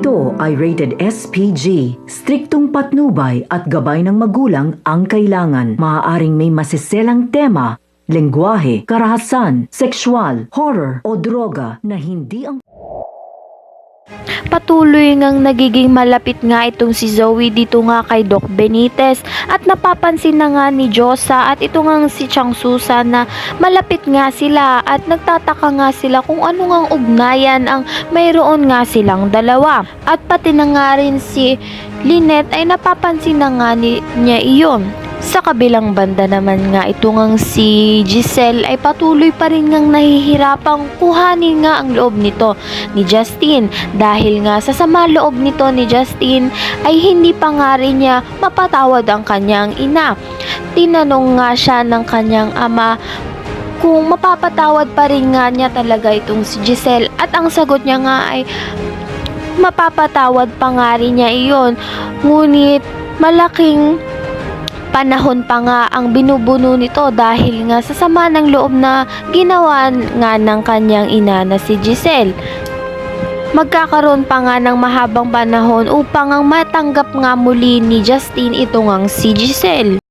Ito ay rated SPG. Striktong patnubay at gabay ng magulang ang kailangan. Maaaring may masiselang tema, lengguwahe, karahasan, sexual, horror o droga na hindi ang Patuloy ngang nagiging malapit nga itong si Zoe dito nga kay Doc Benitez at napapansin na nga ni Josa at ito nga si Chang Susan na malapit nga sila at nagtataka nga sila kung ano ngang ugnayan ang mayroon nga silang dalawa. At pati na nga rin si Lynette ay napapansin na nga niya iyon. Sa kabilang banda naman nga ito ngang si Giselle ay patuloy pa rin ngang nahihirapang kuhanin nga ang loob nito ni Justin dahil nga sa sama loob nito ni Justin ay hindi pa nga rin niya mapatawad ang kanyang ina. Tinanong nga siya ng kanyang ama kung mapapatawad pa rin nga niya talaga itong si Giselle at ang sagot niya nga ay mapapatawad pa nga rin niya iyon, ngunit malaking panahon pa nga ang binubuno nito dahil nga sa sama ng loob na ginawa nga ng kanyang ina na si Giselle. Magkakaroon pa nga ng mahabang panahon upang ang matanggap nga muli ni Justin ito ngang si Giselle.